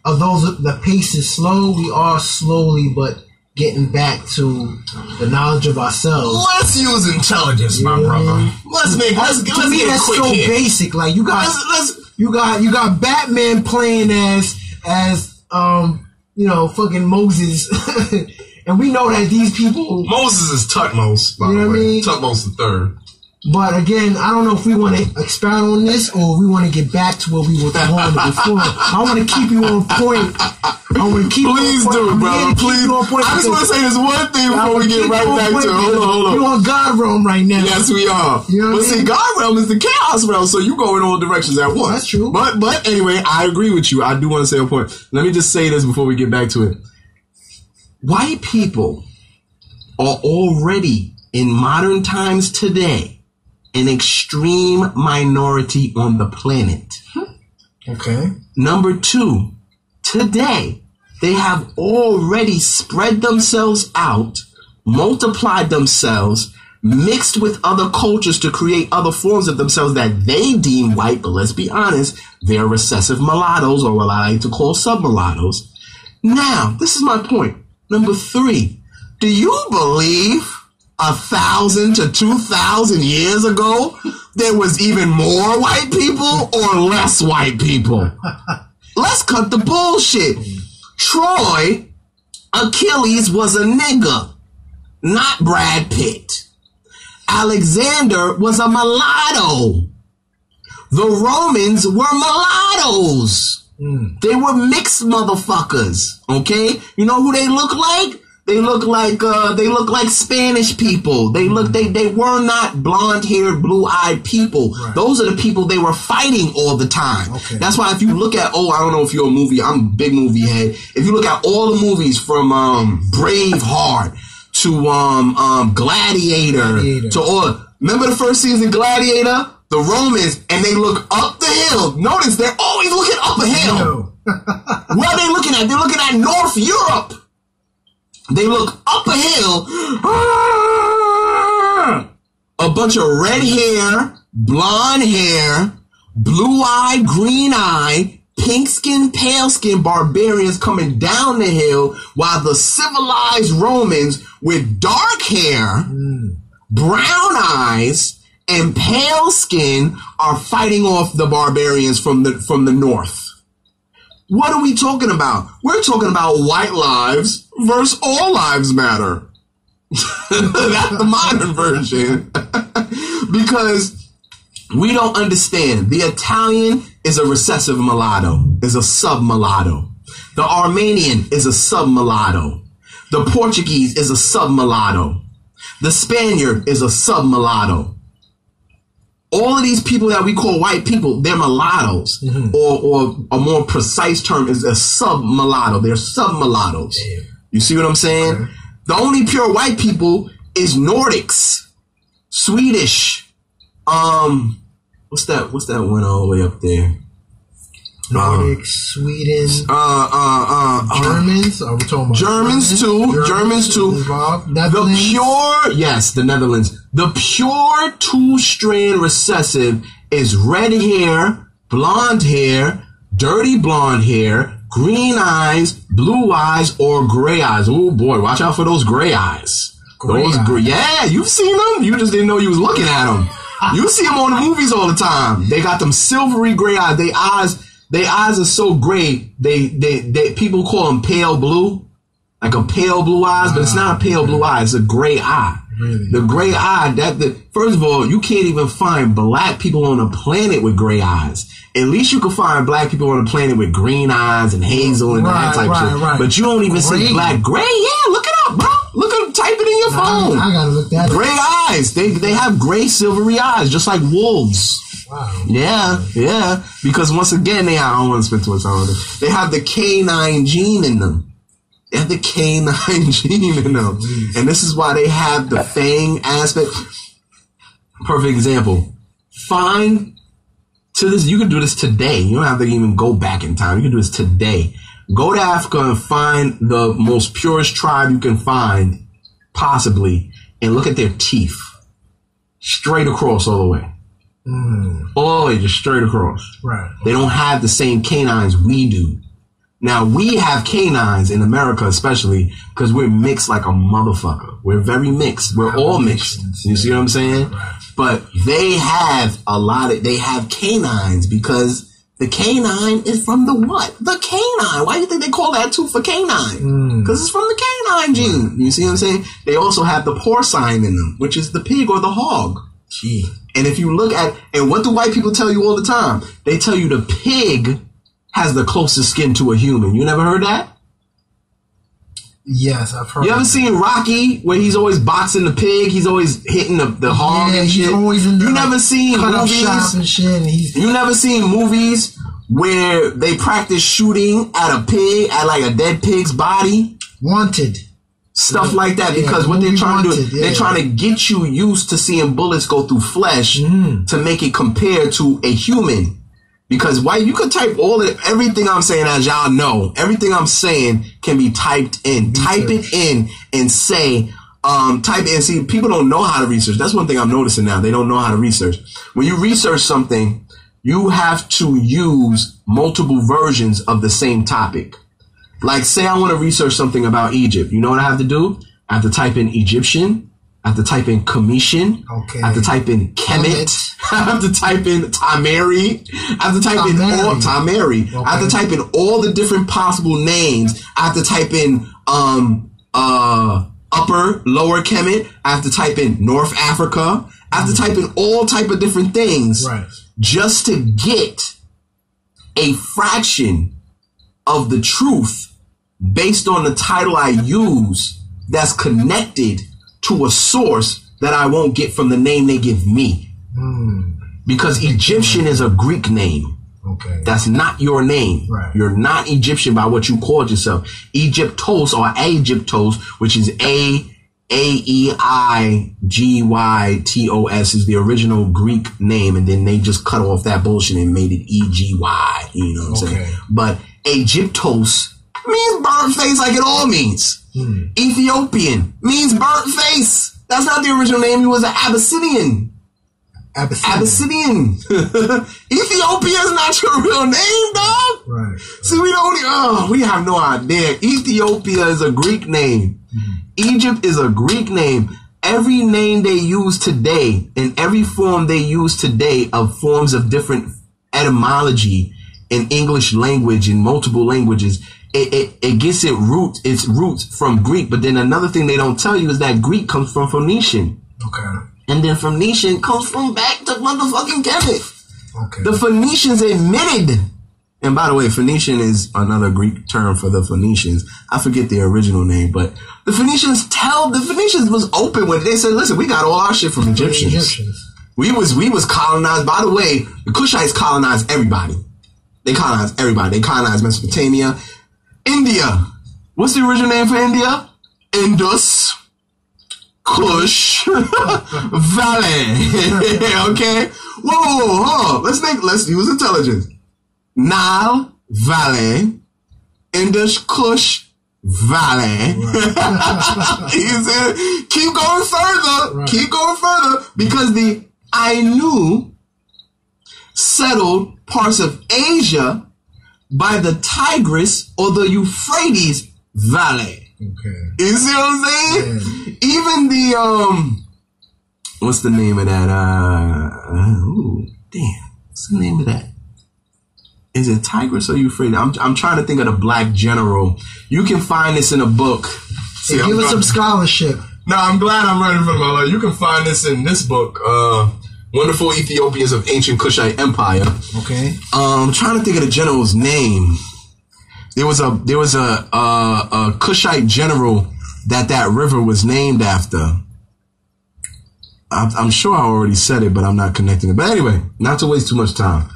although the pace is slow, we are slowly but getting back to the knowledge of ourselves. Let's use intelligence, my brother. Let's get that's quick so here. basic. Like you got Batman playing as fucking Moses. And we know that these people... Moses is Tutmos, by the way. Tutmos the third. But again, I don't know if we want to expound on this or we want to get back to where we were going before. I want to keep you on point. Please do, brother. Please. I just want to say this one thing before we get right back to it. Hold on. You're on God realm right now. Yes, we are. But see, God realm is the chaos realm, so you go in all directions at once. That's true. But anyway, I agree with you. I do want to say a point. Let me just say this before we get back to it. White people are already, in modern times today, an extreme minority on the planet. Okay. Number two, today, they have already spread themselves out, multiplied themselves, mixed with other cultures to create other forms of themselves that they deem white, but let's be honest, they're recessive mulattoes, or what I like to call sub-mulattoes. Now, this is my point. Number three, do you believe 1,000 to 2,000 years ago there was even more white people or less white people? Let's cut the bullshit. Troy, Achilles was a nigga, not Brad Pitt. Alexander was a mulatto. The Romans were mulattoes. They were mixed motherfuckers, okay? You know who they look like? They look like Spanish people. They were not blonde-haired, blue-eyed people. Right. Those are the people they were fighting all the time. Okay. That's why if you look at, I don't know if you're a movie, I'm a big movie head. If you look at all the movies from Braveheart to Gladiator to all, remember the first season Gladiator? The Romans, and they look up the hill. Notice they're always looking up a hill. What are they looking at? They're looking at North Europe. They look up a hill. A bunch of red hair, blonde hair, blue eye, green eye, pink skin, pale skin barbarians coming down the hill, while the civilized Romans with dark hair, brown eyes, and pale skin are fighting off the barbarians from the north. What are we talking about? We're talking about white lives versus all lives matter. That's the modern version. Because we don't understand. The Italian is a recessive mulatto, is a sub-mulatto. The Armenian is a sub-mulatto. The Portuguese is a sub-mulatto. The Spaniard is a sub-mulatto. All of these people that we call white people, they're mulattoes. Or a more precise term is a sub-mulatto. They're sub-mulattoes. You see what I'm saying? Okay. The only pure white people is Nordics, Swedish. What's that one all the way up there? Nordics, Sweden, Germans. Are we talking about Germans too? Germans too. The Netherlands. The pure two-strand recessive is red hair, blonde hair, dirty blonde hair, green eyes, blue eyes, or gray eyes. Oh boy, watch out for those gray eyes. Yeah, you've seen them. You just didn't know you was looking at them. You see them on the movies all the time. They got them silvery gray eyes. Their eyes are so gray. They people call them pale blue, like a pale blue eyes, but it's not a pale blue eye. It's a gray eye. Really? The gray eye. First of all, you can't even find black people on the planet with gray eyes. At least you can find black people on the planet with green eyes and hazel and that type of shit. Right. But you don't even see black gray. Yeah, look it up, bro. Type it in your phone. I gotta look that up. Gray eyes. They have gray silvery eyes, just like wolves. Wow. Yeah. Because once again, I don't want to spend too much time on this. They have the canine gene in them. And this is why they have the fang aspect. Perfect example. You can do this today. You don't have to even go back in time. You can do this today. Go to Africa and find the most purest tribe you can find, possibly, and look at their teeth. Straight across all the way. All the way, just straight across. Right. They don't have the same canines we do. Now, we have canines in America, especially because we're mixed like a motherfucker. We're very mixed. We're all mixed. You see what I'm saying? Right. But they have they have canines because the canine is from the what? The canine. Why do you think they call that tooth a canine? Because it's from the canine gene. You see what I'm saying? They also have the porcine in them, which is the pig or the hog. Gee. And if you look at, and what do white people tell you all the time? They tell you the pig has the closest skin to a human. You never heard that? Yes, I've heard. You ever seen Rocky where he's always boxing the pig? He's always hitting the hog and shit. Always in the, you never seen movies and shit. And you never seen movies where they practice shooting at a pig, at like a dead pig's body? Wanted. Stuff like that, because what they're trying to do is they're trying to get you used to seeing bullets go through flesh to make it compare to a human. Because you could type everything I'm saying, as y'all know, everything I'm saying can be typed in. Type it in and say, type it and see. People don't know how to research. That's one thing I'm noticing now. They don't know how to research. When you research something, you have to use multiple versions of the same topic. Like, say I want to research something about Egypt. You know what I have to do? I have to type in Egyptian. I have to type in Commission. Okay. I have to type in Kemet. I have to type in Tameri. I have to type in all Tameri. Okay. I have to type in all the different possible names. I have to type in upper, lower Kemet. I have to type in North Africa. I have to type in all type of different things, right, just to get a fraction of the truth based on the title I use that's connected to a source that I won't get from the name they give me. Because Egyptian is a Greek name. Okay. That's not your name. Right. You're not Egyptian by what you called yourself. Egyptos or Aegyptos, which is AeigYtos is the original Greek name, and then they just cut off that bullshit and made it EGY. You know what I'm saying? But Aegyptos means burnt face like it all means. Ethiopian means burnt face. That's not the original name. He was an Abyssinian. Abyssinian. Ethiopia is not your real name, dog. Right. See, we have no idea. Ethiopia is a Greek name. Egypt is a Greek name. Every name they use today, in every form they use today of forms of different etymology in English language, in multiple languages, it gets its roots from Greek. But then another thing they don't tell you is that Greek comes from Phoenician. Okay. And then Phoenician comes from back to motherfucking Kemet. Okay. The Phoenicians admitted. And by the way, Phoenician is another Greek term for the Phoenicians. I forget the original name, but the Phoenicians was open with it. They said, listen, we got all our shit from Egyptians. We was colonized. By the way, the Kushites colonized everybody. They colonized everybody. They colonized Mesopotamia. India. What's the original name for India? Indus. Kush. Valley. Okay? Whoa. Let's use intelligence. Nile Valley. Indus Kush Valley. Keep going further. Right. Keep going further. Because the Ainu settled parts of Asia by the Tigris or the Euphrates Valley. Okay. You see what I'm saying? Yeah. Even the what's the name of that? What's the name of that? Is it Tigris or Euphrates? I'm trying to think of the black general. You can find this in a book. See, give us some scholarship. No, I'm glad I'm right in front of my life. You can find this in this book, Wonderful Ethiopians of Ancient Kushite Empire. Okay. I'm trying to think of the general's name. There was a Kushite general that river was named after. I'm sure I already said it, but I'm not connecting it. But anyway, not to waste too much time.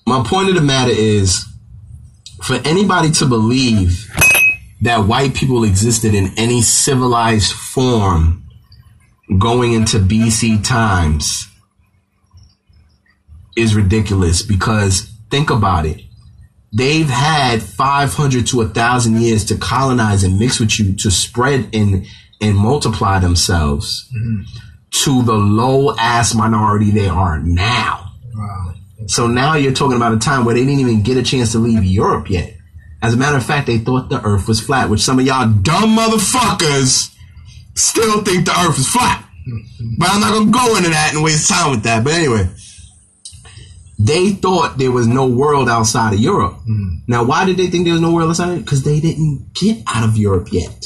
My point of the matter is, for anybody to believe that white people existed in any civilized form going into BC times is ridiculous, because think about it. They've had 500 to 1,000 years to colonize and mix with you, to spread and multiply themselves to the low ass minority they are now. Wow. So now you're talking about a time where they didn't even get a chance to leave Europe yet. As a matter of fact, they thought the earth was flat, which some of y'all dumb motherfuckers still think the earth is flat. But I'm not going to go into that and waste time with that. But anyway, they thought there was no world outside of Europe. Now, why did they think there was no world outside of Europe? Because they didn't get out of Europe yet.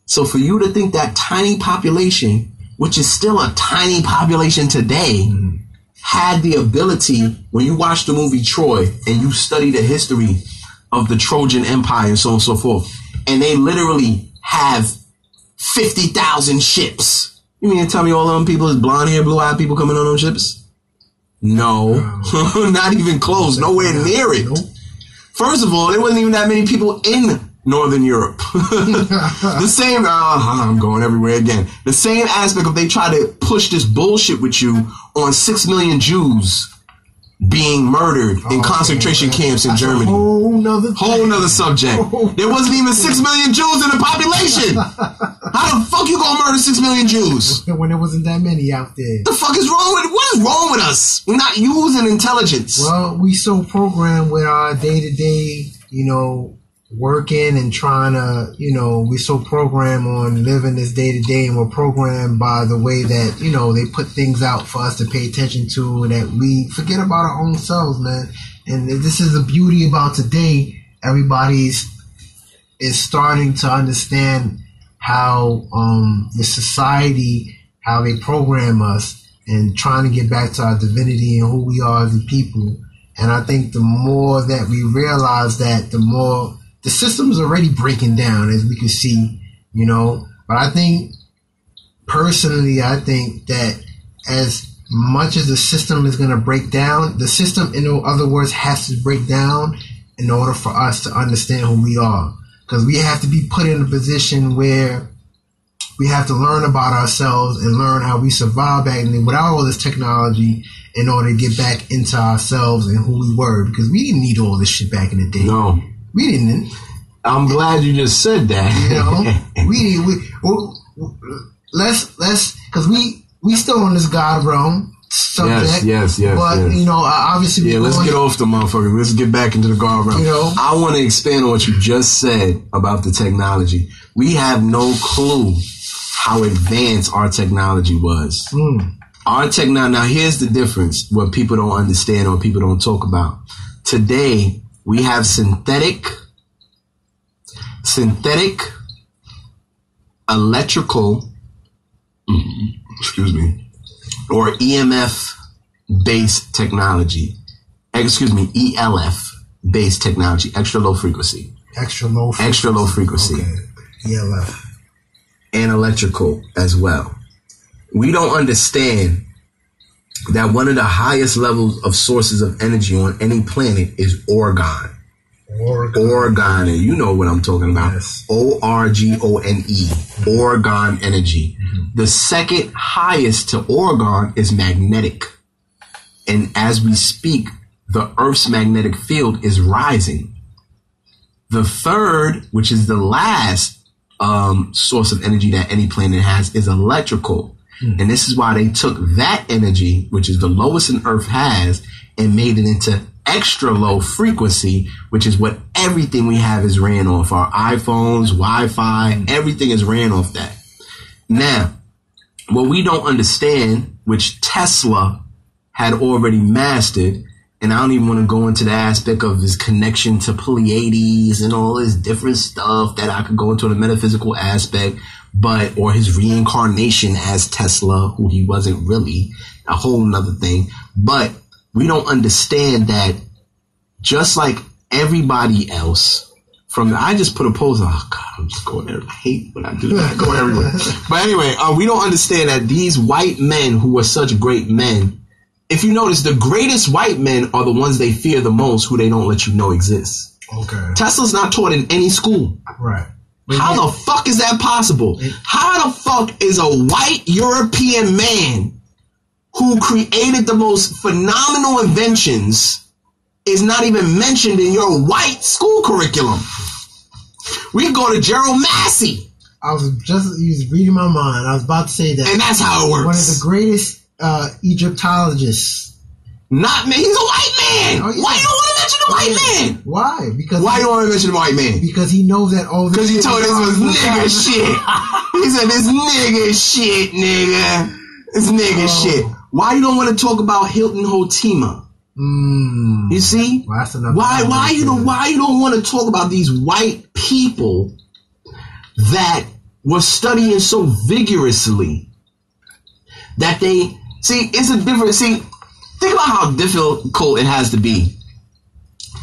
So for you to think that tiny population, which is still a tiny population today, had the ability, when you watch the movie Troy and you study the history of the Trojan Empire and so on and so forth, and they literally have 50,000 ships. You mean to tell me all of them people is blonde hair, blue eyed people coming on those ships? No, not even close, nowhere near it. First of all, there wasn't even that many people in Northern Europe. The same, I'm going everywhere again. The same aspect of they try to push this bullshit with you on 6 million Jews being murdered in concentration camps in Germany. Whole nother subject. There wasn't even 6 million Jews in the population. How the fuck you gonna murder 6 million Jews? When there wasn't that many out there. The fuck is wrong with, what is wrong with us? We're not using intelligence. Well, we so programmed with our day-to-day, working and trying to, we're so programmed on living this day to day, and we're programmed by the way that, they put things out for us to pay attention to, that we forget about our own selves, man. And this is the beauty about today. Everybody is starting to understand how, the society, how they program us, and trying to get back to our divinity and who we are as a people. And I think the more that we realize that, the more the system's already breaking down, as we can see you know. But I think, personally, I think that as much as the system is going to break down, the system, in other words, has to break down in order for us to understand who we are. Because we have to be put in a position where we have to learn about ourselves and learn how we survived back then without all this technology in order to get back into ourselves and who we were. Because we didn't need all this shit back in the day. No. We didn't. I'm glad you just said that. You know, let's, because we still on this God realm subject. Yes. But, you know, obviously... Yeah, let's get off the motherfucker. Let's get back into the God realm. You know? I want to expand on what you just said about the technology. We have no clue how advanced our technology was. Our technology... Now, here's the difference, what people don't understand or people don't talk about. Today, we have synthetic, electrical... or EMF-based technology. ELF-based technology. Extra low frequency. Extra low frequency. Okay. ELF. And electrical as well. We don't understand that one of the highest levels of sources of energy on any planet is orgone. Orgone, and you know what I'm talking about. Yes. ORGONE. Orgone energy. The second highest to orgone is magnetic. And as we speak, the Earth's magnetic field is rising. The third, which is the last source of energy that any planet has, is electrical. And this is why they took that energy, which is the lowest an Earth has, and made it into extra low frequency, which is what everything we have is ran off. Our iPhones, Wi-Fi, everything is ran off that. Now, what we don't understand, which Tesla had already mastered, and I don't even want to go into the aspect of his connection to Pleiades and all this different stuff that I could go into the metaphysical aspect, or his reincarnation as Tesla, who he wasn't really, a whole nother thing. But we don't understand that just like everybody else, I just put a pose on, oh God, I'm just going there. I hate when I do that. I go everywhere. But anyway, we don't understand that these white men who were such great men, if you notice, the greatest white men are the ones they fear the most, who they don't let you know exist. Okay. Tesla's not taught in any school. Right. How the fuck is that possible? How the fuck is a white European man who created the most phenomenal inventions is not even mentioned in your white school curriculum? We go to Gerald Massey. I was reading my mind. I was about to say that. And that's how it works. One of the greatest Egyptologists. Not me. He's a white man. Oh, yeah. Why you don't want to mention the white man? Why? Because why you don't want to mention the white man? Because he knows that all this. Because he told us this was nigga shit. He said this nigga shit, nigga. This nigga shit. Why you don't want to talk about Hilton Hotima? You see? Well, why you don't want to talk about these white people that were studying so vigorously that they see? It's a different. See, think about how difficult it has to be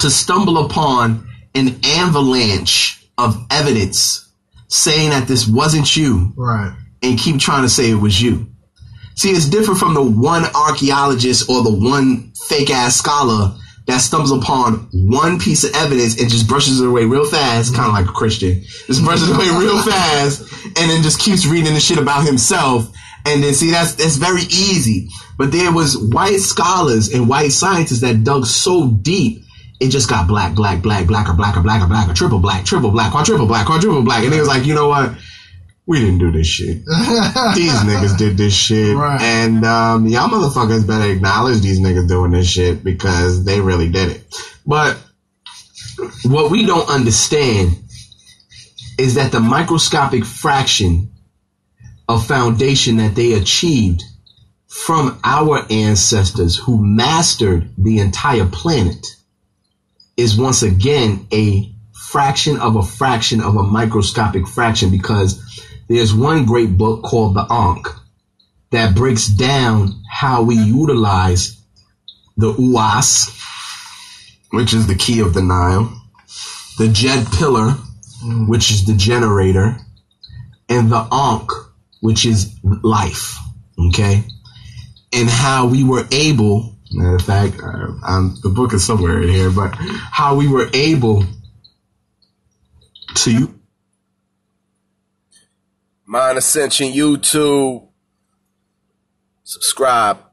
to stumble upon an avalanche of evidence saying that this wasn't you, right? And keep trying to say it was you. See, it's different from the one archaeologist or the one fake ass scholar that stumbles upon one piece of evidence and just brushes it away real fast, kind of like a Christian. Just brushes it away real fast and then just keeps reading the shit about himself. And then see, that's very easy. But there was white scholars and white scientists that dug so deep, it just got black, or triple black, quadruple black. And they was like, you know what? We didn't do this shit. These niggas did this shit. Right. And y'all motherfuckers better acknowledge these niggas doing this shit because they really did it. But what we don't understand is that the microscopic fraction of foundation that they achieved from our ancestors who mastered the entire planet is once again a fraction of a microscopic fraction, because there's one great book called The Ankh that breaks down how we utilize the Uwas, which is the key of the Nile, the Jed Pillar, which is the generator, and the Ankh, which is life, okay? And how we were able, matter of fact, the book is somewhere in here, but how we were able to... Mind Ascension YouTube. Subscribe.